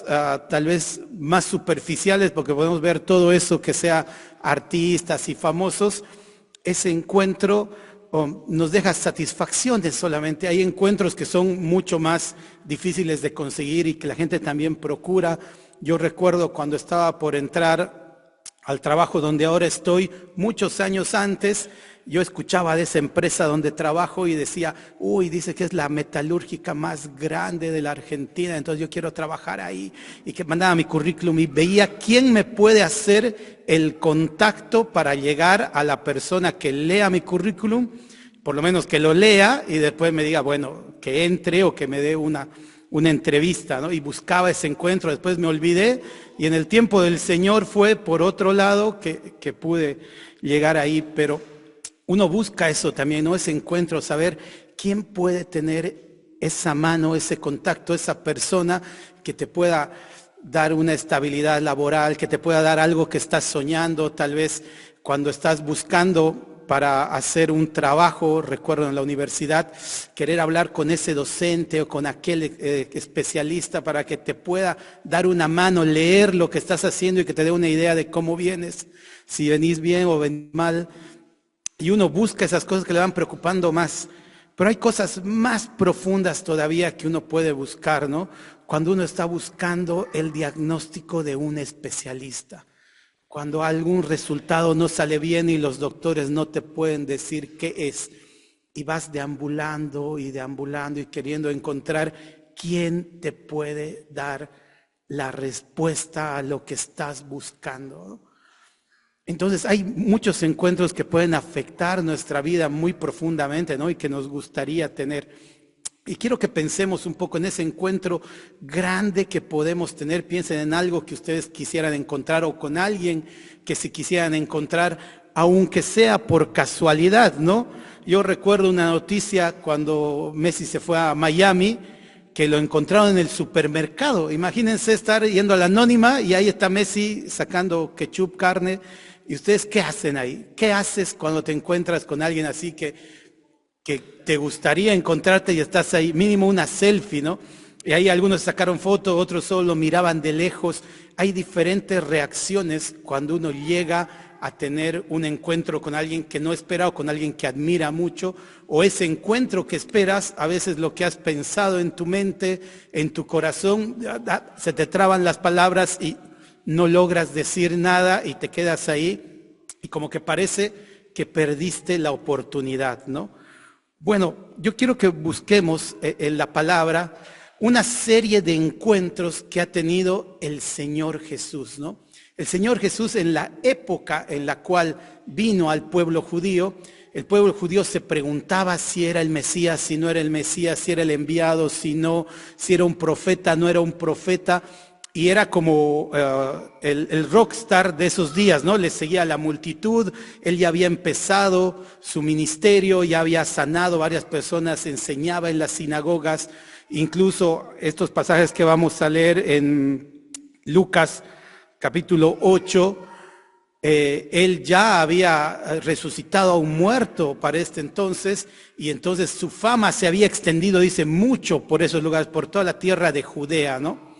tal vez más superficiales, porque podemos ver todo eso que sea artistas y famosos, ese encuentro nos deja satisfacciones solamente. Hay encuentros que son mucho más difíciles de conseguir y que la gente también procura. Yo recuerdo cuando estaba por entrar al trabajo donde ahora estoy, muchos años antes, yo escuchaba de esa empresa donde trabajo y decía, uy, dice que es la metalúrgica más grande de la Argentina, entonces yo quiero trabajar ahí, y que mandaba mi currículum y veía quién me puede hacer el contacto para llegar a la persona que lea mi currículum, por lo menos que lo lea y después me diga, bueno, que entre o que me dé una entrevista, ¿no? Y buscaba ese encuentro, después me olvidé y en el tiempo del Señor fue por otro lado que pude llegar ahí, pero uno busca eso también, ¿no? Ese encuentro, saber quién puede tener esa mano, ese contacto, esa persona que te pueda dar una estabilidad laboral, que te pueda dar algo que estás soñando, tal vez cuando estás buscando para hacer un trabajo, recuerdo en la universidad, querer hablar con ese docente o con aquel especialista para que te pueda dar una mano, leer lo que estás haciendo y que te dé una idea de cómo vienes, si venís bien o venís mal. Y uno busca esas cosas que le van preocupando más. Pero hay cosas más profundas todavía que uno puede buscar, ¿no? Cuando uno está buscando el diagnóstico de un especialista. Cuando algún resultado no sale bien y los doctores no te pueden decir qué es. Y vas deambulando y queriendo encontrar quién te puede dar la respuesta a lo que estás buscando, ¿no? Entonces hay muchos encuentros que pueden afectar nuestra vida muy profundamente, ¿no? Y que nos gustaría tener. Y quiero que pensemos un poco en ese encuentro grande que podemos tener. Piensen en algo que ustedes quisieran encontrar o con alguien que se quisieran encontrar, aunque sea por casualidad, ¿no? Yo recuerdo una noticia cuando Messi se fue a Miami, que lo encontraron en el supermercado. Imagínense estar yendo a la Anónima y ahí está Messi sacando ketchup, carne. ¿Y ustedes qué hacen ahí? ¿Qué haces cuando te encuentras con alguien así que te gustaría encontrarte y estás ahí? Mínimo una selfie, ¿no? Y ahí algunos sacaron fotos, otros solo miraban de lejos. Hay diferentes reacciones cuando uno llega a tener un encuentro con alguien que no espera o con alguien que admira mucho, o ese encuentro que esperas, a veces lo que has pensado en tu mente, en tu corazón, se te traban las palabras y no logras decir nada y te quedas ahí y como que parece que perdiste la oportunidad, ¿no? Bueno, yo quiero que busquemos en la palabra una serie de encuentros que ha tenido el Señor Jesús, ¿no? El Señor Jesús, en la época en la cual vino al pueblo judío, el pueblo judío se preguntaba si era el Mesías, si no era el Mesías, si era el enviado, si no, si era un profeta, no era un profeta. Y era como el rockstar de esos días, ¿no? Le seguía a la multitud, él ya había empezado su ministerio, ya había sanado varias personas, enseñaba en las sinagogas, incluso estos pasajes que vamos a leer en Lucas capítulo 8, él ya había resucitado a un muerto para este entonces, y entonces su fama se había extendido, dice, mucho por esos lugares, por toda la tierra de Judea, ¿no?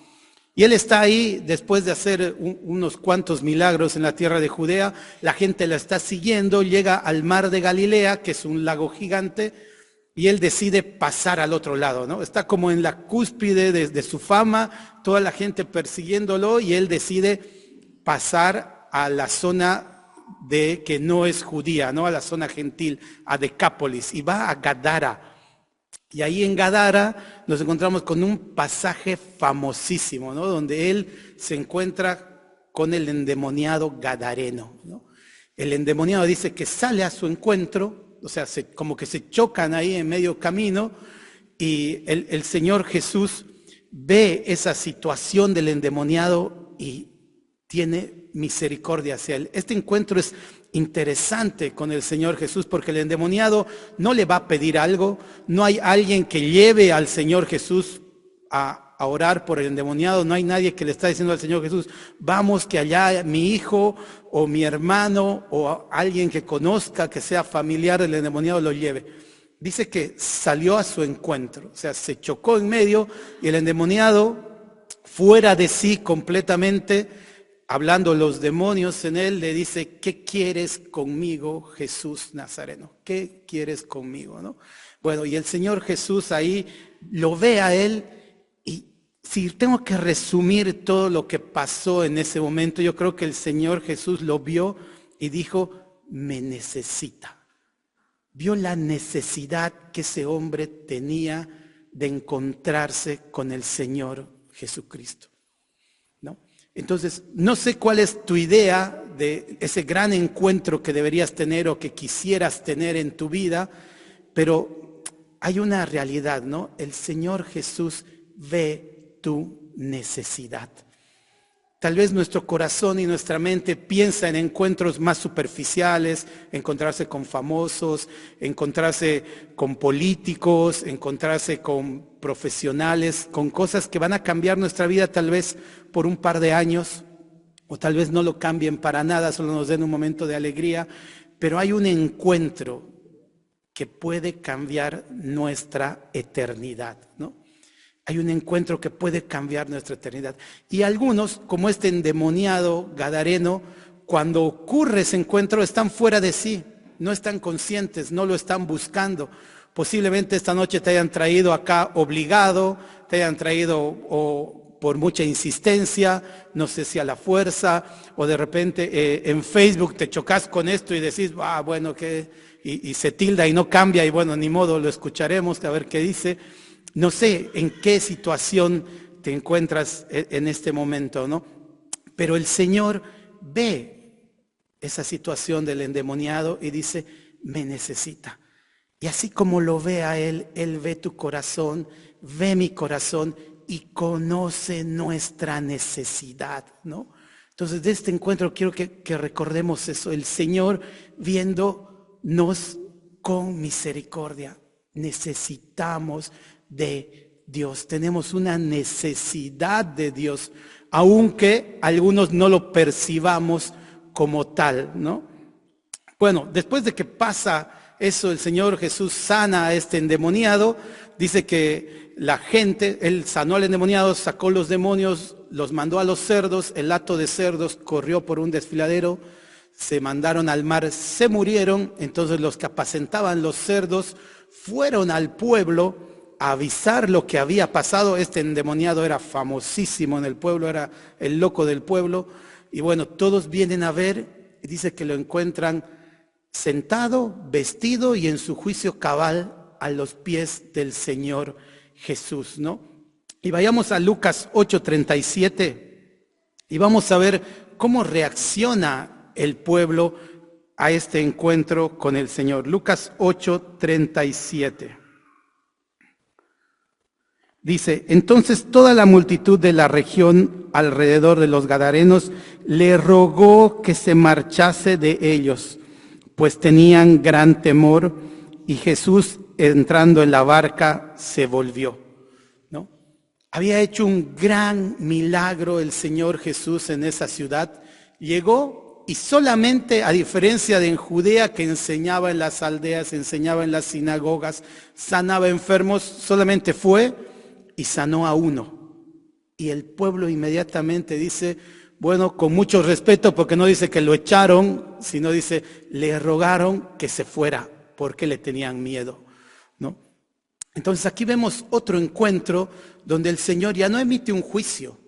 Y él está ahí después de hacer unos cuantos milagros en la tierra de Judea, la gente la está siguiendo, llega al mar de Galilea, que es un lago gigante, y él decide pasar al otro lado, ¿no? Está como en la cúspide de su fama, toda la gente persiguiéndolo, y él decide pasar a la zona de que no es judía, ¿no? A la zona gentil, a Decápolis, y va a Gadara. Y ahí en Gadara nos encontramos con un pasaje famosísimo, ¿no? Donde él se encuentra con el endemoniado gadareno, ¿no? El endemoniado dice que sale a su encuentro, o sea, como que se chocan ahí en medio camino, y el Señor Jesús ve esa situación del endemoniado y tiene misericordia hacia él. Este encuentro es interesante con el Señor Jesús porque el endemoniado no le va a pedir algo, no hay alguien que lleve al Señor Jesús a orar por el endemoniado, no hay nadie que le está diciendo al Señor Jesús, vamos que allá mi hijo o mi hermano o alguien que conozca, que sea familiar del endemoniado lo lleve. Dice que salió a su encuentro, o sea, se chocó en medio y el endemoniado fuera de sí completamente, hablando los demonios en él, le dice: ¿qué quieres conmigo, Jesús Nazareno? ¿Qué quieres conmigo? ¿No? Bueno, y el Señor Jesús ahí lo ve a él, y si tengo que resumir todo lo que pasó en ese momento, yo creo que el Señor Jesús lo vio y dijo: me necesita. Vio la necesidad que ese hombre tenía de encontrarse con el Señor Jesucristo, ¿no? Entonces, no sé cuál es tu idea de ese gran encuentro que deberías tener o que quisieras tener en tu vida, pero hay una realidad, ¿no? El Señor Jesús ve tu necesidad. Tal vez nuestro corazón y nuestra mente piensa en encuentros más superficiales, encontrarse con famosos, encontrarse con políticos, encontrarse con profesionales, con cosas que van a cambiar nuestra vida tal vez por un par de años, o tal vez no lo cambien para nada, solo nos den un momento de alegría, pero hay un encuentro que puede cambiar nuestra eternidad, ¿no? Hay un encuentro que puede cambiar nuestra eternidad. Y algunos, como este endemoniado gadareno, cuando ocurre ese encuentro están fuera de sí, no están conscientes, no lo están buscando. Posiblemente esta noche te hayan traído acá obligado, te hayan traído o por mucha insistencia, no sé si a la fuerza, o de repente en Facebook te chocas con esto y decís: bueno, y se tilda y no cambia, y bueno, ni modo, lo escucharemos, a ver qué dice. No sé en qué situación te encuentras en este momento, ¿no? Pero el Señor ve esa situación del endemoniado y dice: me necesita. Y así como lo ve a Él, Él ve tu corazón, ve mi corazón y conoce nuestra necesidad, ¿no? Entonces, de este encuentro quiero que recordemos eso: el Señor viéndonos con misericordia. Necesitamos de Dios, tenemos una necesidad de Dios, aunque algunos no lo percibamos como tal, ¿no? Bueno, después de que pasa eso, el Señor Jesús sana a este endemoniado. Dice que la gente, Él sanó al endemoniado, sacó los demonios, los mandó a los cerdos, el hato de cerdos corrió por un desfiladero, se mandaron al mar, se murieron. Entonces los que apacentaban los cerdos fueron al pueblo a avisar lo que había pasado. Este endemoniado era famosísimo en el pueblo, era el loco del pueblo. Y bueno, todos vienen a ver, y dice que lo encuentran sentado, vestido y en su juicio cabal a los pies del Señor Jesús, ¿no? Y vayamos a Lucas 8:37 y vamos a ver cómo reacciona el pueblo a este encuentro con el Señor. Lucas 8:37. Dice: entonces toda la multitud de la región alrededor de los Gadarenos le rogó que se marchase de ellos, pues tenían gran temor, y Jesús, entrando en la barca, se volvió, ¿no? Había hecho un gran milagro el Señor Jesús en esa ciudad. Llegó y solamente, a diferencia de en Judea, que enseñaba en las aldeas, enseñaba en las sinagogas, sanaba enfermos, solamente fue y sanó a uno. Y el pueblo inmediatamente dice, bueno, con mucho respeto, porque no dice que lo echaron, sino dice, le rogaron que se fuera, porque le tenían miedo, ¿no? Entonces aquí vemos otro encuentro donde el Señor ya no emite un juicio.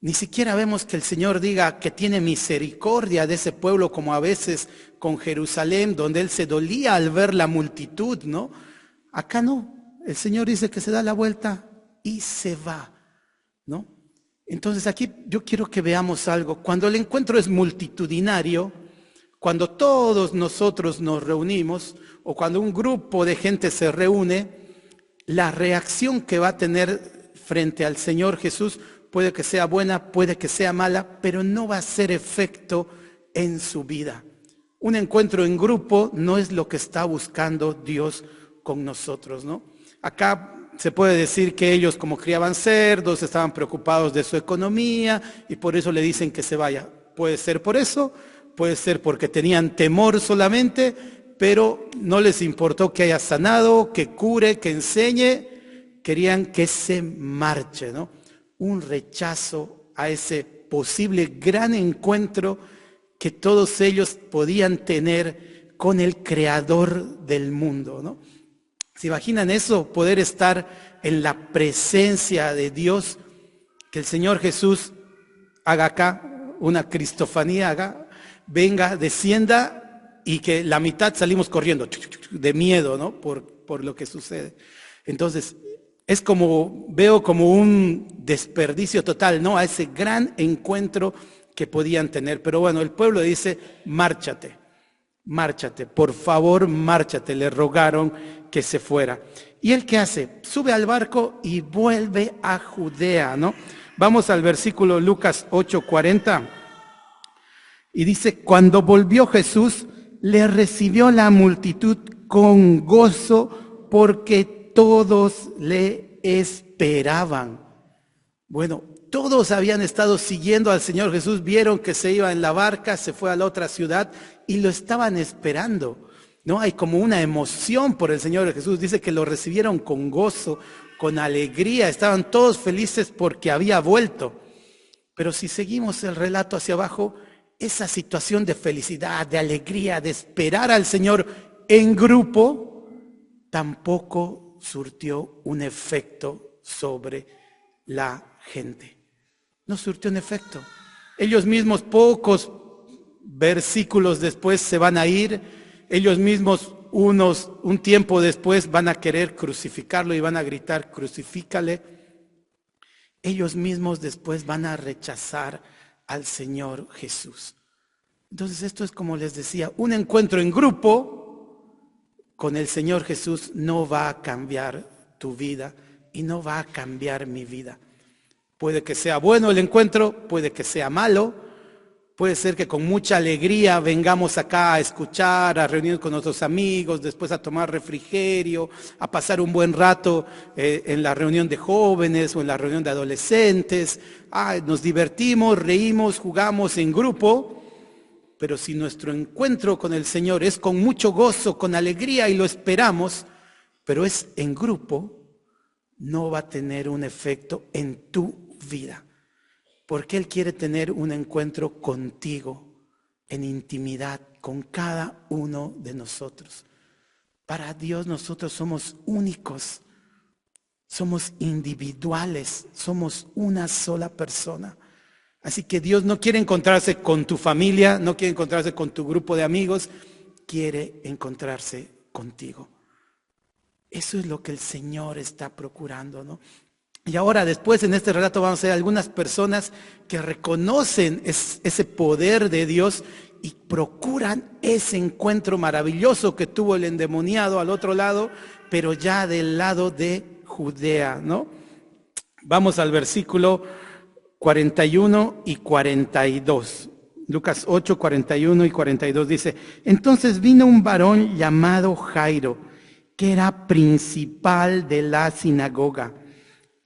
Ni siquiera vemos que el Señor diga que tiene misericordia de ese pueblo, como a veces con Jerusalén, donde Él se dolía al ver la multitud, ¿no? Acá no. El Señor dice que se da la vuelta y se va, ¿no? Entonces aquí yo quiero que veamos algo. Cuando el encuentro es multitudinario, cuando todos nosotros nos reunimos, o cuando un grupo de gente se reúne, la reacción que va a tener frente al Señor Jesús puede que sea buena, puede que sea mala, pero no va a hacer efecto en su vida. Un encuentro en grupo no es lo que está buscando Dios con nosotros, ¿no? Acá se puede decir que ellos, como criaban cerdos, estaban preocupados de su economía y por eso le dicen que se vaya. Puede ser por eso, puede ser porque tenían temor solamente, pero no les importó que haya sanado, que cure, que enseñe, querían que se marche, ¿no? un rechazo a ese posible gran encuentro que todos ellos podían tener con el creador del mundo, ¿no? ¿Se imaginan eso? Poder estar en la presencia de Dios, que el Señor Jesús haga acá una cristofanía, venga, descienda y que la mitad salimos corriendo de miedo, ¿no? Por lo que sucede. Entonces, es como, veo como un desperdicio total, ¿no? A ese gran encuentro que podían tener. Pero bueno, el pueblo dice, márchate, márchate, por favor, márchate. Le rogaron que se fuera. ¿Y él qué hace? Sube al barco y vuelve a Judea, ¿no? Vamos al versículo Lucas 8:40. Y dice, cuando volvió Jesús, le recibió la multitud con gozo porque todos le esperaban. Bueno, todos habían estado siguiendo al Señor Jesús, vieron que se iba en la barca, se fue a la otra ciudad y lo estaban esperando, ¿no? Hay como una emoción por el Señor Jesús. Dice que lo recibieron con gozo, con alegría, estaban todos felices porque había vuelto. Pero si seguimos el relato hacia abajo, esa situación de felicidad, de alegría, de esperar al Señor en grupo, tampoco surtió un efecto sobre la gente. No surtió un efecto. Ellos mismos, pocos versículos después, se van a ir. Ellos mismos, un tiempo después, van a querer crucificarlo y van a gritar, crucifícale. Ellos mismos después van a rechazar al Señor Jesús. Entonces esto es, como les decía, un encuentro en grupo con el Señor Jesús no va a cambiar tu vida y no va a cambiar mi vida. Puede que sea bueno el encuentro, puede que sea malo, puede ser que con mucha alegría vengamos acá a escuchar, a reunirnos con nuestros amigos, después a tomar refrigerio, a pasar un buen rato en la reunión de jóvenes o en la reunión de adolescentes. Nos divertimos, reímos, jugamos en grupo, pero si nuestro encuentro con el Señor es con mucho gozo, con alegría y lo esperamos, pero es en grupo, no va a tener un efecto en tu vida. Porque Él quiere tener un encuentro contigo, en intimidad, con cada uno de nosotros. Para Dios nosotros somos únicos, somos individuales, somos una sola persona. Así que Dios no quiere encontrarse con tu familia, no quiere encontrarse con tu grupo de amigos, quiere encontrarse contigo. Eso es lo que el Señor está procurando, ¿no? Y ahora después en este relato vamos a ver algunas personas que reconocen ese poder de Dios y procuran ese encuentro maravilloso que tuvo el endemoniado al otro lado, pero ya del lado de Judea, ¿no? Vamos al versículo 41 y 42. Lucas 8, 41 y 42 dice, entonces vino un varón llamado Jairo, que era principal de la sinagoga,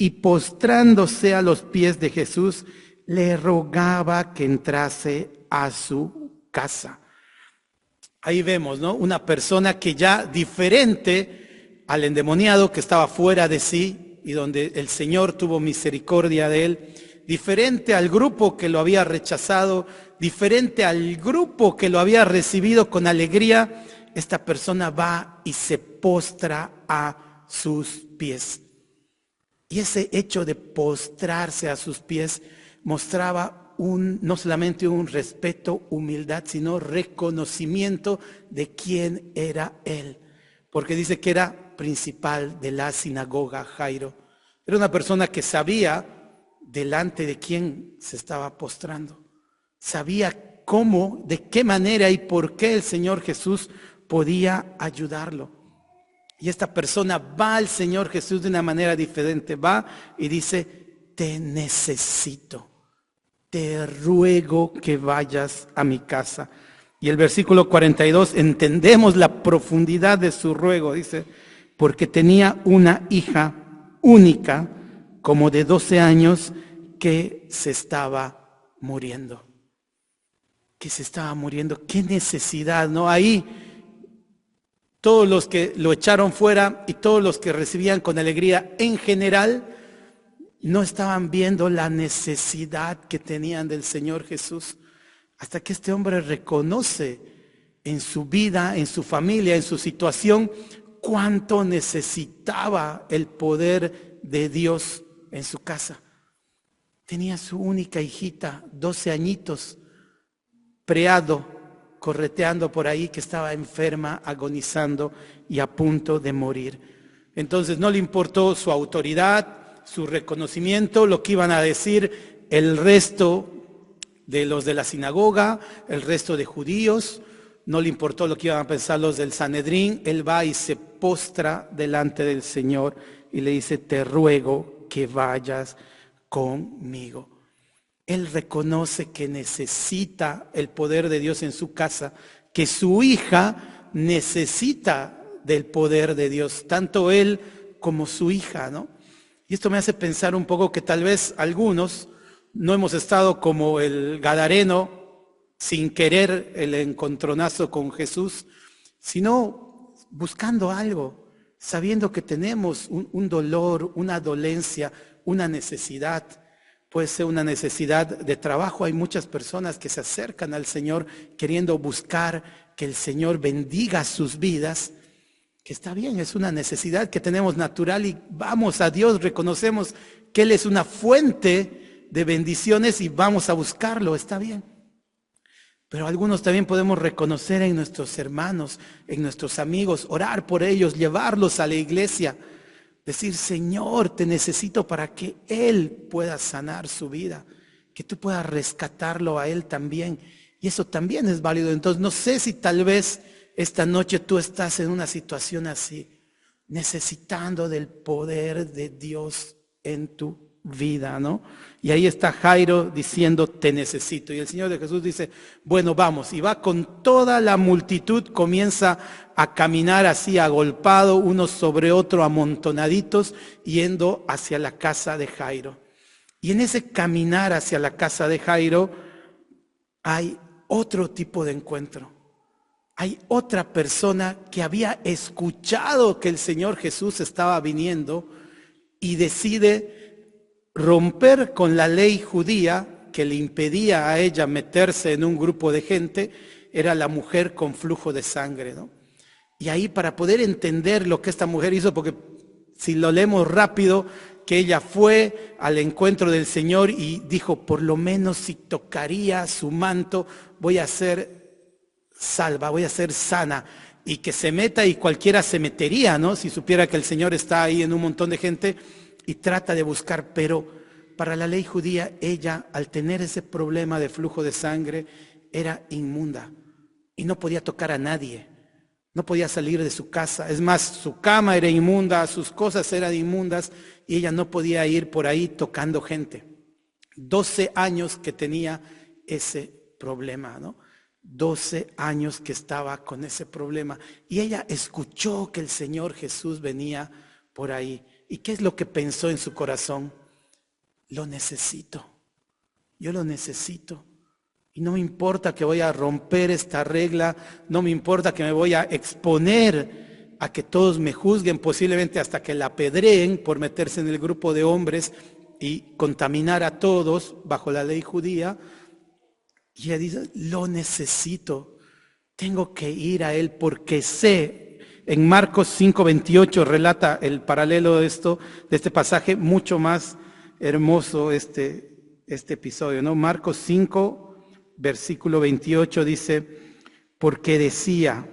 y postrándose a los pies de Jesús, le rogaba que entrase a su casa. Ahí vemos, ¿no? Una persona que ya diferente al endemoniado que estaba fuera de sí y donde el Señor tuvo misericordia de él, diferente al grupo que lo había rechazado, diferente al grupo que lo había recibido con alegría, esta persona va y se postra a sus pies. Y ese hecho de postrarse a sus pies mostraba no solamente un respeto, humildad, sino reconocimiento de quién era él. Porque dice que era principal de la sinagoga, Jairo. Era una persona que sabía delante de quién se estaba postrando. Sabía cómo, de qué manera y por qué el Señor Jesús podía ayudarlo. Y esta persona va al Señor Jesús de una manera diferente, va y dice, te necesito, te ruego que vayas a mi casa. Y el versículo 42, entendemos la profundidad de su ruego, dice, porque tenía una hija única, como de 12 años, que se estaba muriendo. Que se estaba muriendo, qué necesidad, ¿no? Ahí todos los que lo echaron fuera y todos los que recibían con alegría en general, no estaban viendo la necesidad que tenían del Señor Jesús, hasta que este hombre reconoce en su vida, en su familia, en su situación, cuánto necesitaba el poder de Dios en su casa. Tenía su única hijita, 12 añitos, preado, correteando por ahí, que estaba enferma, agonizando y a punto de morir. Entonces no le importó su autoridad, su reconocimiento, lo que iban a decir el resto de los de la sinagoga, el resto de judíos. No le importó lo que iban a pensar los del Sanedrín. Él va y se postra delante del Señor y le dice: te ruego que vayas conmigo. Él reconoce que necesita el poder de Dios en su casa, que su hija necesita del poder de Dios, tanto él como su hija, ¿no? Y esto me hace pensar un poco que tal vez algunos no hemos estado como el gadareno, sin querer el encontronazo con Jesús, sino buscando algo, sabiendo que tenemos un dolor, una dolencia, una necesidad. Puede ser una necesidad de trabajo. Hay muchas personas que se acercan al Señor queriendo buscar que el Señor bendiga sus vidas, que está bien, es una necesidad que tenemos natural y vamos a Dios, reconocemos que Él es una fuente de bendiciones y vamos a buscarlo, está bien. Pero algunos también podemos reconocer en nuestros hermanos, en nuestros amigos, orar por ellos, llevarlos a la iglesia, decir: Señor, te necesito para que Él pueda sanar su vida, que tú puedas rescatarlo a Él también. Y eso también es válido. Entonces no sé si tal vez esta noche tú estás en una situación así, necesitando del poder de Dios en tu vida, ¿no? Y ahí está Jairo diciendo: te necesito. Y el Señor de Jesús dice: bueno, vamos. Y va con toda la multitud, comienza a caminar así agolpado, unos sobre otro, amontonaditos, yendo hacia la casa de Jairo. Y en ese caminar hacia la casa de Jairo hay otro tipo de encuentro. Hay otra persona que había escuchado que el Señor Jesús estaba viniendo y decide romper con la ley judía que le impedía a ella meterse en un grupo de gente. Era la mujer con flujo de sangre, ¿no? Y ahí, para poder entender lo que esta mujer hizo, porque si lo leemos rápido, que ella fue al encuentro del Señor y dijo: por lo menos si tocaría su manto, voy a ser salva, voy a ser sana. Y que se meta, y cualquiera se metería, ¿no? Si supiera que el Señor está ahí en un montón de gente, y trata de buscar. Pero para la ley judía, ella, al tener ese problema de flujo de sangre, era inmunda y no podía tocar a nadie. No podía salir de su casa. Es más, su cama era inmunda, sus cosas eran inmundas y ella no podía ir por ahí tocando gente. 12 años que tenía ese problema, ¿no? 12 años que estaba con ese problema. Y ella escuchó que el Señor Jesús venía por ahí. ¿Y qué es lo que pensó en su corazón? Lo necesito. Yo lo necesito. Y no me importa que voy a romper esta regla, no me importa que me voy a exponer a que todos me juzguen, posiblemente hasta que la apedreen por meterse en el grupo de hombres y contaminar a todos bajo la ley judía. Y ella dice: lo necesito, tengo que ir a Él porque sé. En Marcos 5:28 relata el paralelo de este pasaje, mucho más hermoso este episodio, ¿no? Marcos 5, versículo 28 dice: porque decía: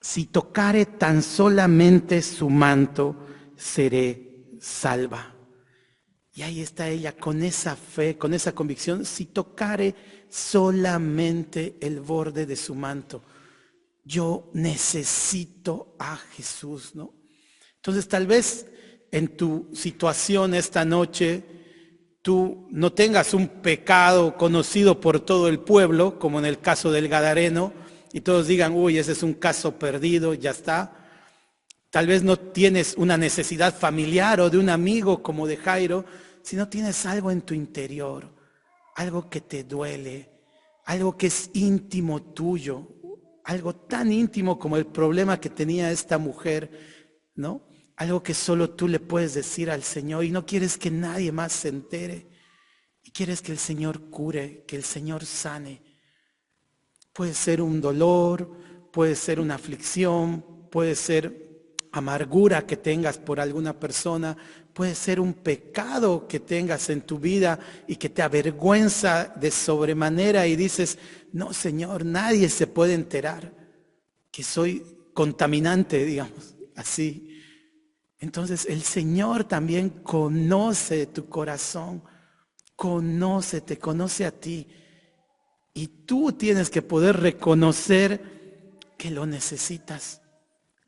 si tocare tan solamente su manto, seré salva. Y ahí está ella con esa fe, con esa convicción: si tocare solamente el borde de su manto, yo necesito a Jesús, ¿no? Entonces tal vez en tu situación esta noche tú no tengas un pecado conocido por todo el pueblo, como en el caso del Gadareno, y todos digan: uy, ese es un caso perdido, ya está. Tal vez no tienes una necesidad familiar o de un amigo como de Jairo, sino tienes algo en tu interior, algo que te duele, algo que es íntimo tuyo, algo tan íntimo como el problema que tenía esta mujer, ¿no? algo que solo tú le puedes decir al Señor y no quieres que nadie más se entere. Y quieres que el Señor cure, que el Señor sane. Puede ser un dolor, puede ser una aflicción, puede ser amargura que tengas por alguna persona, puede ser un pecado que tengas en tu vida y que te avergüenza de sobremanera y dices, no, Señor, nadie se puede enterar que soy contaminante, digamos, así. Entonces el Señor también conoce tu corazón, te conoce a ti. Y tú tienes que poder reconocer que lo necesitas.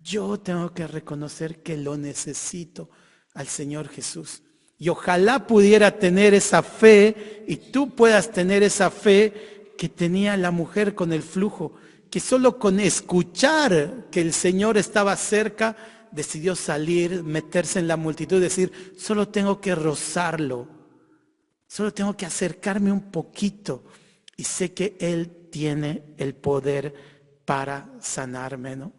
Yo tengo que reconocer que lo necesito al Señor Jesús. Y ojalá pudiera tener esa fe y tú puedas tener esa fe que tenía la mujer con el flujo, que solo con escuchar que el Señor estaba cerca, decidió salir, meterse en la multitud y decir, solo tengo que rozarlo, solo tengo que acercarme un poquito y sé que Él tiene el poder para sanarme, ¿no?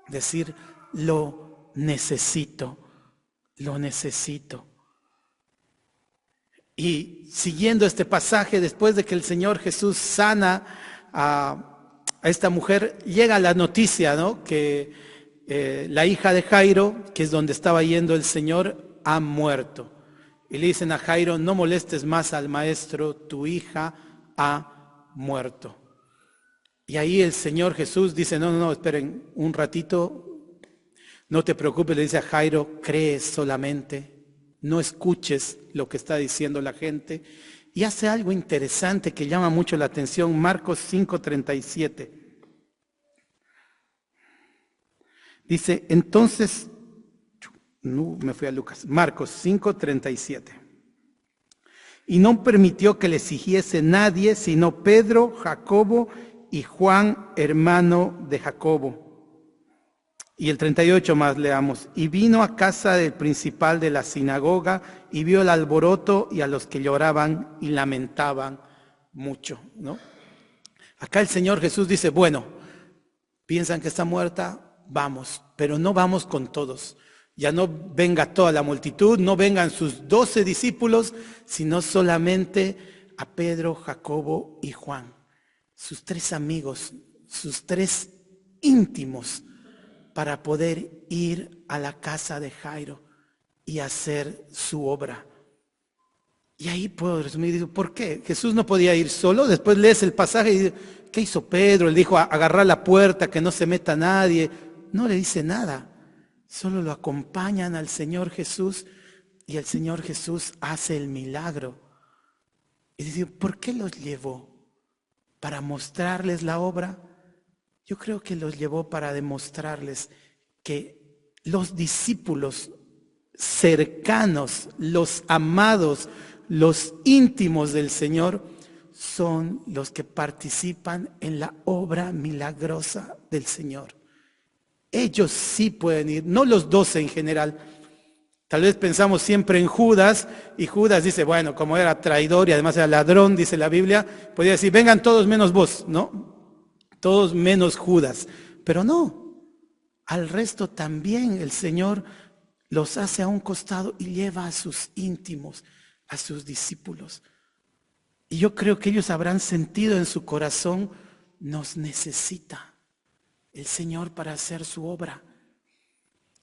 Decir, lo necesito, lo necesito. Y siguiendo este pasaje, después de que el Señor Jesús sana a esta mujer, llega la noticia, ¿no? Que la hija de Jairo, que es donde estaba yendo el Señor, ha muerto. Y le dicen a Jairo, no molestes más al maestro, tu hija ha muerto. Y ahí el Señor Jesús dice, no, esperen un ratito, no te preocupes, le dice a Jairo, cree solamente, no escuches lo que está diciendo la gente. Y hace algo interesante que llama mucho la atención, Marcos 5:37. Dice, entonces, no, me fui a Lucas, Marcos 5:37. Y no permitió que le siguiese nadie, sino Pedro, Jacobo y Juan, hermano de Jacobo. Y el 38 más leamos. Y vino a casa del principal de la sinagoga y vio el alboroto y a los que lloraban y lamentaban mucho, ¿no? Acá el Señor Jesús dice, bueno, piensan que está muerta, vamos, pero no vamos con todos. Ya no venga toda la multitud, no vengan sus 12 discípulos, sino solamente a Pedro, Jacobo y Juan, sus 3 amigos, sus 3 íntimos, para poder ir a la casa de Jairo y hacer su obra. Y ahí puedo resumir, digo, ¿por qué? Jesús no podía ir solo. Después lees el pasaje y dice, ¿qué hizo Pedro? Él dijo, agarrar la puerta, que no se meta nadie. No le dice nada. Solo lo acompañan al Señor Jesús y el Señor Jesús hace el milagro. Y dice, ¿por qué los llevó? ¿Para mostrarles la obra? Yo creo que los llevó para demostrarles que los discípulos cercanos, los amados, los íntimos del Señor, son los que participan en la obra milagrosa del Señor. Ellos sí pueden ir, no los 12 en general. Tal vez pensamos siempre en Judas, y Judas dice, bueno, como era traidor y además era ladrón, dice la Biblia, podía decir, vengan todos menos vos, ¿no? Todos menos Judas. Pero no, al resto también el Señor los hace a un costado y lleva a sus íntimos, a sus discípulos. Y yo creo que ellos habrán sentido en su corazón, nos necesita el Señor para hacer su obra.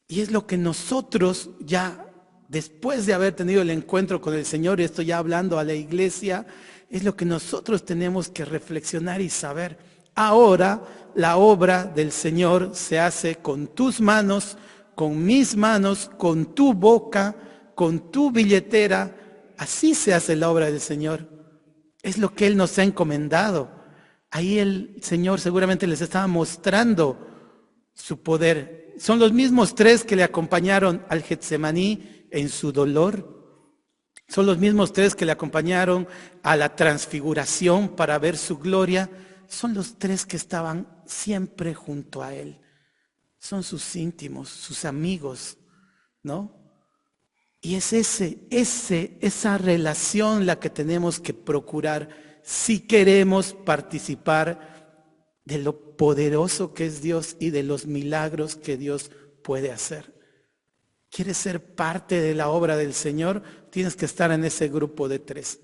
Y es lo que nosotros ya, después de haber tenido el encuentro con el Señor, y esto ya hablando a la iglesia, es lo que nosotros tenemos que reflexionar y saber. Ahora la obra del Señor se hace con tus manos, con mis manos, con tu boca, con tu billetera. Así se hace la obra del Señor. Es lo que Él nos ha encomendado. Ahí el Señor seguramente les estaba mostrando su poder. Son los mismos 3 que le acompañaron al Getsemaní en su dolor. Son los mismos 3 que le acompañaron a la transfiguración para ver su gloria. Son los 3 que estaban siempre junto a Él. Son sus íntimos, sus amigos, ¿no? Y es esa relación la que tenemos que procurar si queremos participar de lo poderoso que es Dios y de los milagros que Dios puede hacer. ¿Quieres ser parte de la obra del Señor? Tienes que estar en ese grupo de 3.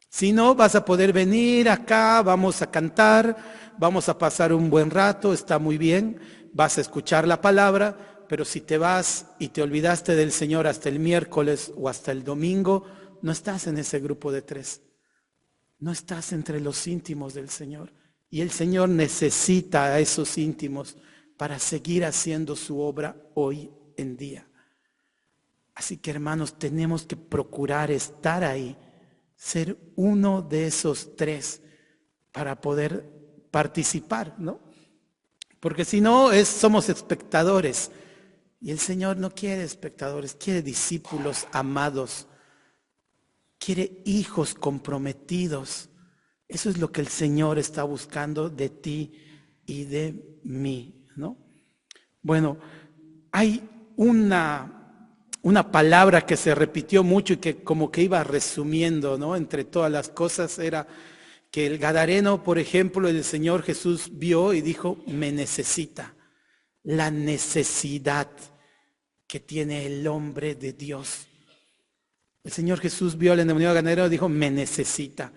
Si no, vas a poder venir acá, vamos a cantar, vamos a pasar un buen rato, está muy bien, vas a escuchar la palabra, pero si te vas y te olvidaste del Señor hasta el miércoles o hasta el domingo, no estás en ese grupo de 3. No estás entre los íntimos del Señor. Y el Señor necesita a esos íntimos para seguir haciendo su obra hoy en día. Así que, hermanos, tenemos que procurar estar ahí, ser uno de esos 3 para poder participar, ¿no? Porque si no, somos espectadores. Y el Señor no quiere espectadores, quiere discípulos amados, quiere hijos comprometidos. Eso es lo que el Señor está buscando de ti y de mí, ¿no? Bueno, hay una palabra que se repitió mucho y que como que iba resumiendo, ¿no? Entre todas las cosas era que el gadareno, por ejemplo, el Señor Jesús vio y dijo, me necesita. La necesidad que tiene el hombre de Dios. El Señor Jesús vio al endemoniado gadareno y dijo, me necesita.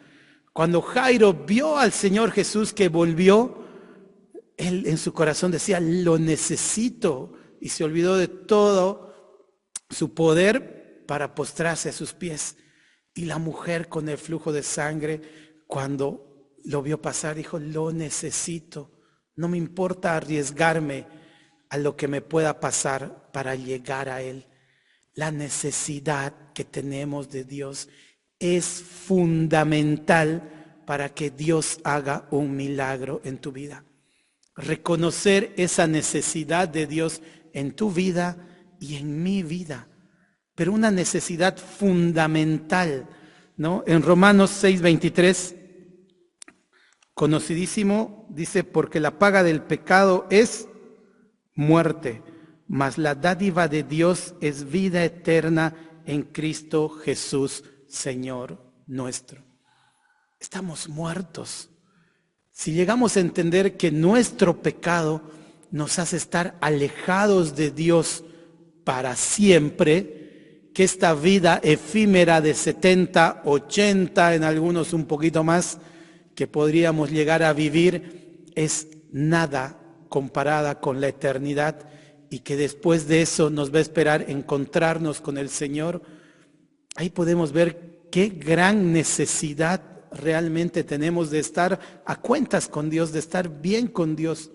Cuando Jairo vio al Señor Jesús que volvió, él en su corazón decía, lo necesito, y se olvidó de todo su poder para postrarse a sus pies. Y la mujer con el flujo de sangre, cuando lo vio pasar, dijo, lo necesito, no me importa arriesgarme a lo que me pueda pasar para llegar a Él. La necesidad que tenemos de Dios es fundamental para que Dios haga un milagro en tu vida. Reconocer esa necesidad de Dios en tu vida y en mi vida, pero una necesidad fundamental, ¿no? En Romanos 6:23, conocidísimo, dice, porque la paga del pecado es muerte, mas la dádiva de Dios es vida eterna en Cristo Jesús, Señor nuestro. Estamos muertos. Si llegamos a entender que nuestro pecado nos hace estar alejados de Dios para siempre, que esta vida efímera de 70, 80, en algunos un poquito más, que podríamos llegar a vivir, es nada comparada con la eternidad, y que después de eso nos va a esperar encontrarnos con el Señor. Ahí podemos ver qué gran necesidad realmente tenemos de estar a cuentas con Dios, de estar bien con Dios.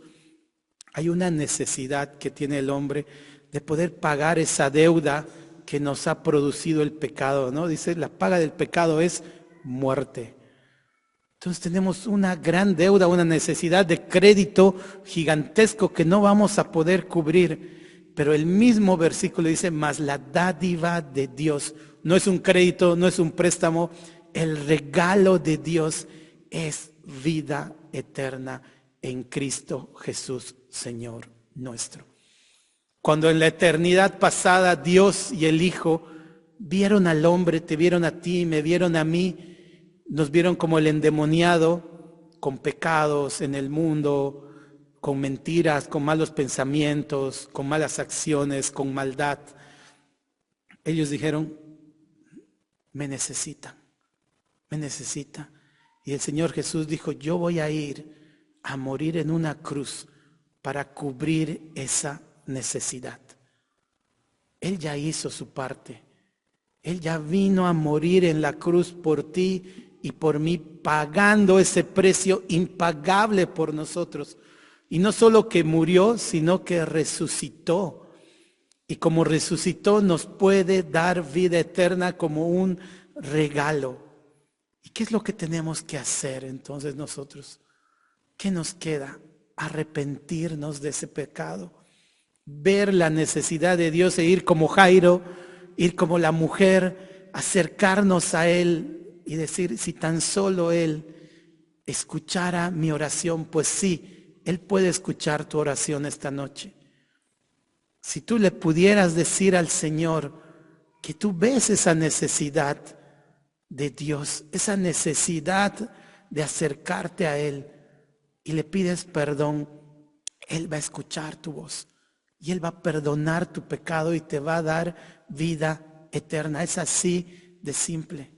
Hay una necesidad que tiene el hombre de poder pagar esa deuda que nos ha producido el pecado, ¿no? Dice, la paga del pecado es muerte. Entonces tenemos una gran deuda, una necesidad de crédito gigantesco que no vamos a poder cubrir. Pero el mismo versículo dice, mas la dádiva de Dios, no es un crédito, no es un préstamo, el regalo de Dios es vida eterna en Cristo Jesús, Señor nuestro. Cuando en la eternidad pasada Dios y el Hijo vieron al hombre, te vieron a ti, me vieron a mí, nos vieron como el endemoniado, con pecados en el mundo, con mentiras, con malos pensamientos, con malas acciones, con maldad. Ellos dijeron, me necesitan, me necesita. Y el Señor Jesús dijo, yo voy a ir a morir en una cruz para cubrir esa necesidad. Él ya hizo su parte. Él ya vino a morir en la cruz por ti y por mí, pagando ese precio impagable por nosotros. Y no solo que murió, sino que resucitó. Y como resucitó, nos puede dar vida eterna como un regalo. ¿Y qué es lo que tenemos que hacer entonces nosotros? ¿Qué nos queda? Arrepentirnos de ese pecado. Ver la necesidad de Dios e ir como Jairo, ir como la mujer, acercarnos a Él y decir, si tan solo Él escuchara mi oración, pues sí, Él puede escuchar tu oración esta noche. Si tú le pudieras decir al Señor que tú ves esa necesidad de Dios, esa necesidad de acercarte a Él y le pides perdón, Él va a escuchar tu voz y Él va a perdonar tu pecado y te va a dar vida eterna. Es así de simple.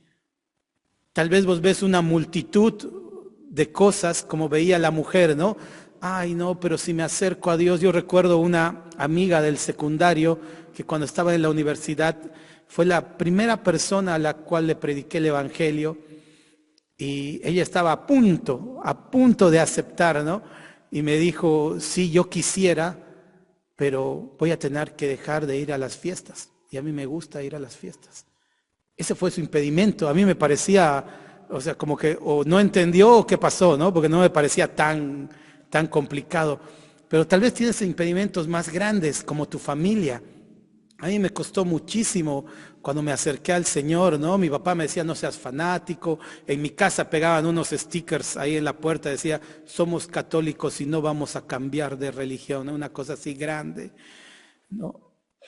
Tal vez vos ves una multitud de cosas como veía la mujer, ¿no? Ay, no, pero si me acerco a Dios. Yo recuerdo una amiga del secundario que cuando estaba en la universidad fue la primera persona a la cual le prediqué el evangelio y ella estaba a punto de aceptar, ¿no? Y me dijo, sí, yo quisiera, pero voy a tener que dejar de ir a las fiestas. Y a mí me gusta ir a las fiestas. Ese fue su impedimento. A mí me parecía, o sea, como que o no entendió o qué pasó, ¿no? Porque no me parecía tan complicado. Pero tal vez tienes impedimentos más grandes, como tu familia. A mí me costó muchísimo cuando me acerqué al Señor, ¿no? Mi papá me decía, no seas fanático. En mi casa pegaban unos stickers ahí en la puerta, decía, somos católicos y no vamos a cambiar de religión, ¿no? Una cosa así grande, ¿no?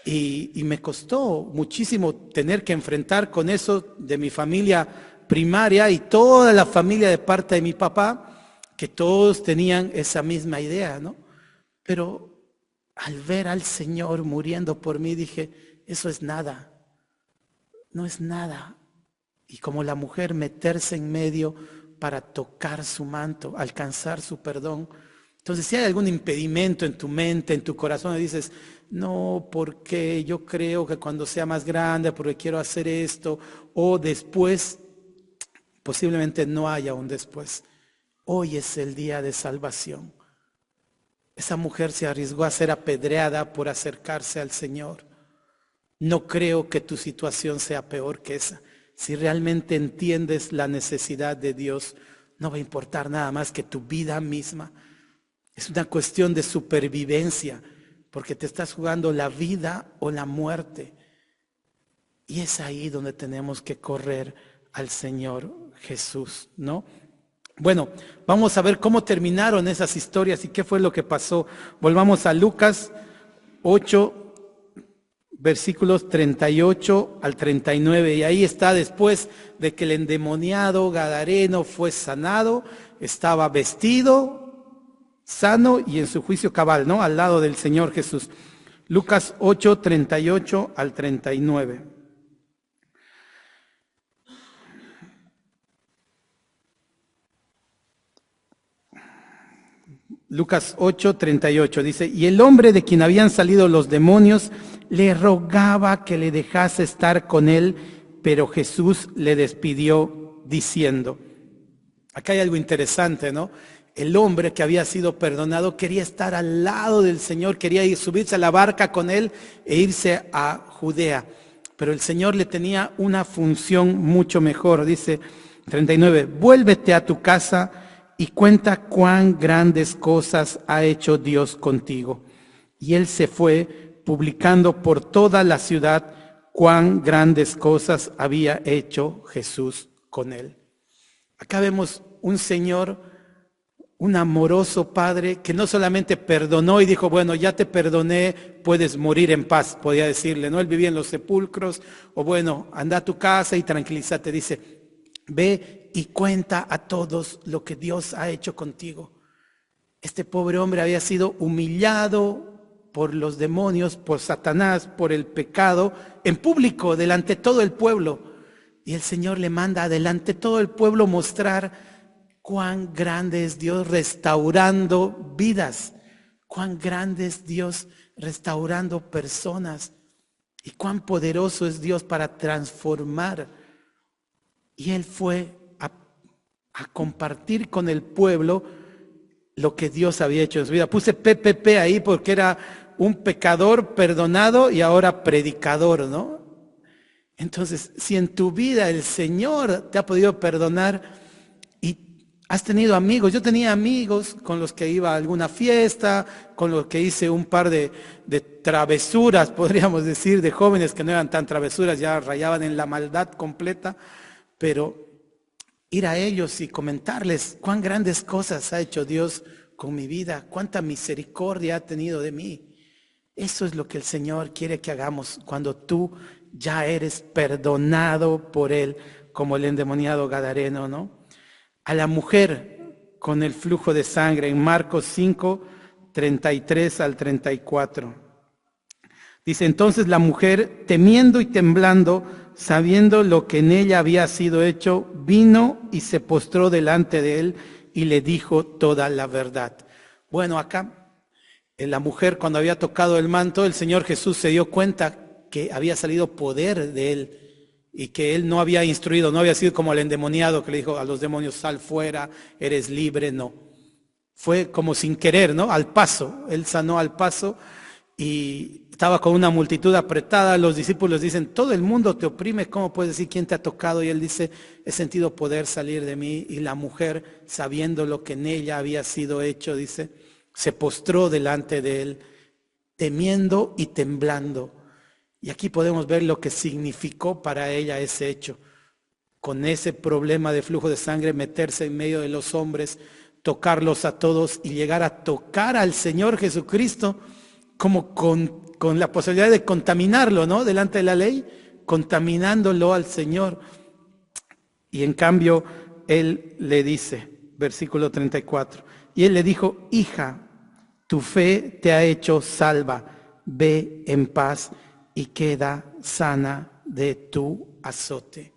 Y me costó muchísimo tener que enfrentar con eso de mi familia primaria y toda la familia de parte de mi papá, que todos tenían esa misma idea, ¿no? Pero al ver al Señor muriendo por mí, dije, eso es nada, no es nada. Y como la mujer meterse en medio para tocar su manto, alcanzar su perdón. Entonces, si hay algún impedimento en tu mente, en tu corazón, y dices, no, porque yo creo que cuando sea más grande, porque quiero hacer esto, o después, posiblemente no haya un después. Hoy es el día de salvación. Esa mujer se arriesgó a ser apedreada por acercarse al Señor. No creo que tu situación sea peor que esa. Si realmente entiendes la necesidad de Dios, no va a importar nada más que tu vida misma. Es una cuestión de supervivencia, porque te estás jugando la vida o la muerte. Y es ahí donde tenemos que correr al Señor Jesús, ¿no? Bueno, vamos a ver cómo terminaron esas historias y qué fue lo que pasó. Volvamos a Lucas 8, versículos 38 al 39. Y ahí está, después de que el endemoniado gadareno fue sanado, estaba vestido, sano y en su juicio cabal, ¿no? Al lado del Señor Jesús. Lucas 8, 38 al 39. Lucas 8, 38 dice, y el hombre de quien habían salido los demonios le rogaba que le dejase estar con él, pero Jesús le despidió diciendo, acá hay algo interesante, ¿no? El hombre que había sido perdonado quería estar al lado del Señor, quería subirse a la barca con él e irse a Judea, pero el Señor le tenía una función mucho mejor, dice 39, vuélvete a tu casa y cuenta cuán grandes cosas ha hecho Dios contigo. Y él se fue publicando por toda la ciudad cuán grandes cosas había hecho Jesús con él. Acá vemos un Señor, un amoroso Padre que no solamente perdonó y dijo, bueno, ya te perdoné, puedes morir en paz, podía decirle, ¿no? Él vivía en los sepulcros, o bueno, anda a tu casa y tranquilízate, dice, ve y cuenta a todos lo que Dios ha hecho contigo. Este pobre hombre había sido humillado por los demonios, por Satanás, por el pecado, en público, delante de todo el pueblo. Y el Señor le manda adelante todo el pueblo mostrar cuán grande es Dios restaurando vidas, cuán grande es Dios restaurando personas y cuán poderoso es Dios para transformar. Y él fue a compartir con el pueblo lo que Dios había hecho en su vida. Puse PPP ahí porque era un pecador perdonado y ahora predicador, ¿no? Entonces, si en tu vida el Señor te ha podido perdonar y has tenido amigos, yo tenía amigos con los que iba a alguna fiesta, con los que hice un par de travesuras, podríamos decir, de jóvenes que no eran tan travesuras, ya rayaban en la maldad completa, pero ir a ellos y comentarles cuán grandes cosas ha hecho Dios con mi vida, cuánta misericordia ha tenido de mí. Eso es lo que el Señor quiere que hagamos cuando tú ya eres perdonado por Él, como el endemoniado gadareno, ¿no? A la mujer con el flujo de sangre en Marcos 5, 33 al 34. Dice, entonces la mujer, temiendo y temblando, sabiendo lo que en ella había sido hecho, vino y se postró delante de él y le dijo toda la verdad. Bueno, acá, la mujer cuando había tocado el manto, el Señor Jesús se dio cuenta que había salido poder de él y que él no había instruido, no había sido como el endemoniado que le dijo a los demonios, sal fuera, eres libre, no. Fue como sin querer, ¿no? Al paso, él sanó al paso y estaba con una multitud apretada. Los discípulos dicen, todo el mundo te oprime, ¿cómo puedes decir quién te ha tocado? Y él dice, he sentido poder salir de mí. Y la mujer, sabiendo lo que en ella había sido hecho, dice, se postró delante de él, temiendo y temblando. Y aquí podemos ver lo que significó para ella ese hecho. Con ese problema de flujo de sangre, meterse en medio de los hombres, tocarlos a todos y llegar a tocar al Señor Jesucristo, como con la posibilidad de contaminarlo, ¿no? Delante de la ley, contaminándolo al Señor. Y en cambio, él le dice, versículo 34, y él le dijo, hija, tu fe te ha hecho salva, ve en paz y queda sana de tu azote.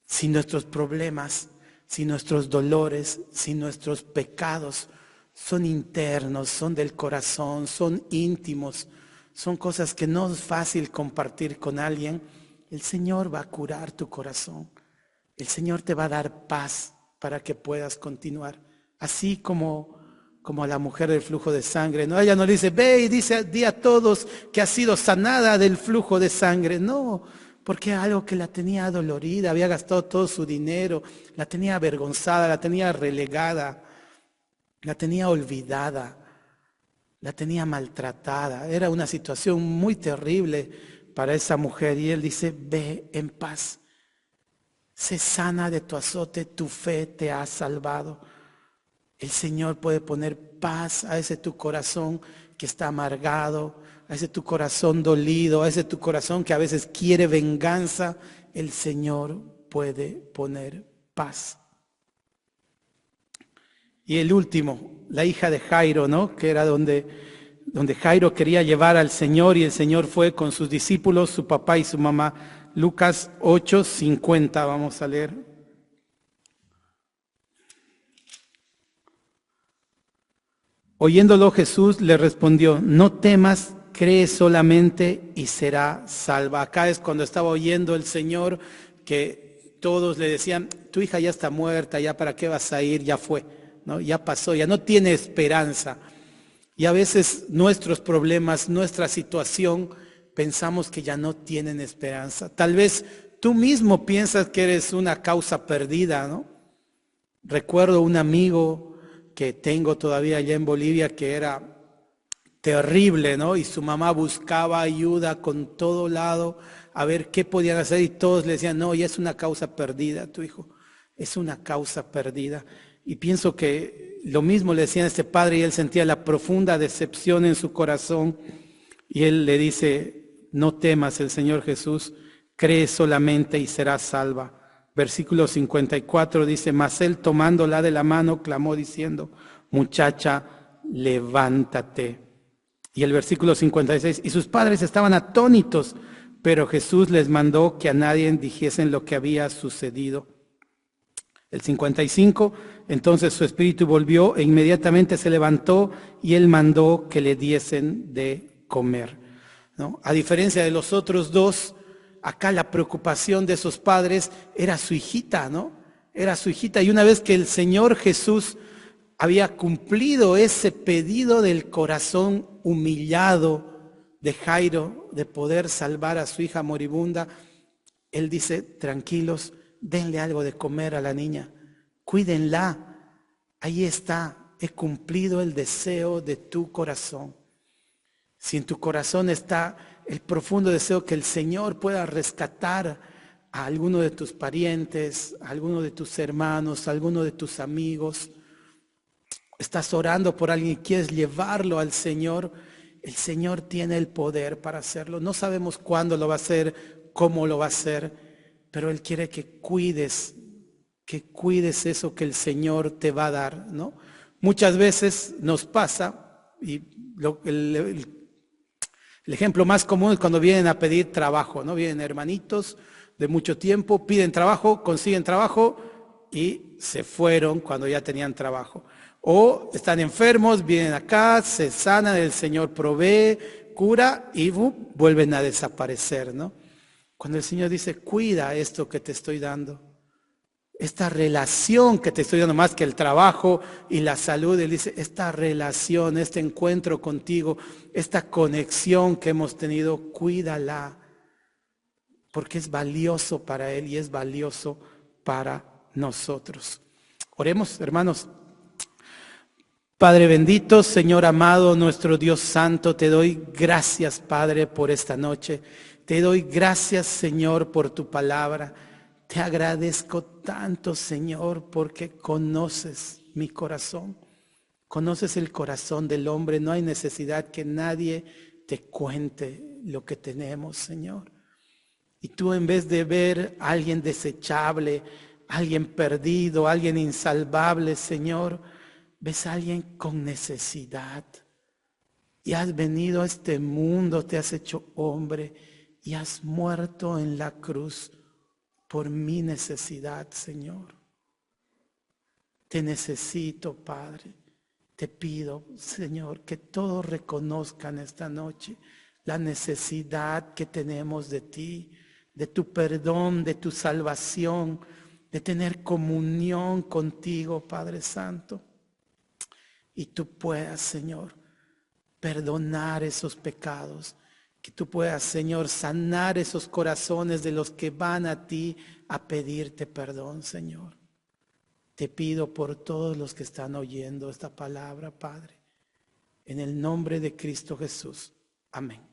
Si nuestros problemas, si nuestros dolores, si nuestros pecados son internos, son del corazón, son íntimos, son cosas que no es fácil compartir con alguien, el Señor va a curar tu corazón. El Señor te va a dar paz para que puedas continuar. Así como a la mujer del flujo de sangre, ¿no? Ella no le dice, ve y di a todos que ha sido sanada del flujo de sangre. No, porque algo que la tenía dolorida, había gastado todo su dinero, la tenía avergonzada, la tenía relegada, la tenía olvidada, la tenía maltratada. Era una situación muy terrible para esa mujer. Y él dice, ve en paz, sé sana de tu azote, tu fe te ha salvado. El Señor puede poner paz a ese tu corazón que está amargado, a ese tu corazón dolido, a ese tu corazón que a veces quiere venganza. El Señor puede poner paz. Y el último, la hija de Jairo, ¿no? Que era donde Jairo quería llevar al Señor y el Señor fue con sus discípulos, su papá y su mamá. Lucas 8:50, vamos a leer. Oyéndolo Jesús le respondió, no temas, cree solamente y será salva. Acá es cuando estaba oyendo el Señor que todos le decían, tu hija ya está muerta, ya para qué vas a ir, ya fue, ¿no? Ya pasó, ya no tiene esperanza. Y a veces nuestros problemas, nuestra situación, pensamos que ya no tienen esperanza. Tal vez tú mismo piensas que eres una causa perdida, ¿no? Recuerdo un amigo que tengo todavía allá en Bolivia que era terrible, ¿no? Y su mamá buscaba ayuda con todo lado a ver qué podían hacer y todos le decían, no, ya es una causa perdida, tu hijo, es una causa perdida. Y pienso que lo mismo le decían a este padre y él sentía la profunda decepción en su corazón y él le dice, no temas, el Señor Jesús, cree solamente y serás salva. Versículo 54 dice, mas él tomándola de la mano clamó diciendo, muchacha, levántate. Y el versículo 56, y sus padres estaban atónitos, pero Jesús les mandó que a nadie dijesen lo que había sucedido. El 55, entonces su espíritu volvió e inmediatamente se levantó y él mandó que le diesen de comer, ¿no? A diferencia de los otros dos, acá la preocupación de esos padres era su hijita, ¿no? Era su hijita. Y una vez que el Señor Jesús había cumplido ese pedido del corazón humillado de Jairo de poder salvar a su hija moribunda, él dice, tranquilos, denle algo de comer a la niña, cuídenla, ahí está, he cumplido el deseo de tu corazón. Si en tu corazón está el profundo deseo que el Señor pueda rescatar a alguno de tus parientes, a alguno de tus hermanos, a alguno de tus amigos, estás orando por alguien y quieres llevarlo al Señor, el Señor tiene el poder para hacerlo. No sabemos cuándo lo va a hacer, cómo lo va a hacer, pero Él quiere que cuides eso que el Señor te va a dar, ¿no? Muchas veces nos pasa, y El ejemplo más común es cuando vienen a pedir trabajo, ¿no? Vienen hermanitos de mucho tiempo, piden trabajo, consiguen trabajo y se fueron cuando ya tenían trabajo. O están enfermos, vienen acá, se sanan, el Señor provee, cura y vuelven a desaparecer, ¿no? Cuando el Señor dice, cuida esto que te estoy dando, esta relación que te estoy dando, más que el trabajo y la salud, Él dice, esta relación, este encuentro contigo, esta conexión que hemos tenido, cuídala, porque es valioso para Él y es valioso para nosotros. Oremos, hermanos. Padre bendito, Señor amado, nuestro Dios santo, te doy gracias, Padre, por esta noche. Te doy gracias, Señor, por tu palabra. Te agradezco tanto, Señor, porque conoces mi corazón. Conoces el corazón del hombre. No hay necesidad que nadie te cuente lo que tenemos, Señor. Y tú, en vez de ver a alguien desechable, alguien perdido, alguien insalvable, Señor, ves a alguien con necesidad. Y has venido a este mundo, te has hecho hombre y has muerto en la cruz por mi necesidad, Señor. Te necesito, Padre. Te pido, Señor, que todos reconozcan esta noche la necesidad que tenemos de ti, de tu perdón, de tu salvación, de tener comunión contigo, Padre Santo. Y tú puedas, Señor, perdonar esos pecados. Que tú puedas, Señor, sanar esos corazones de los que van a ti a pedirte perdón, Señor. Te pido por todos los que están oyendo esta palabra, Padre. En el nombre de Cristo Jesús. Amén.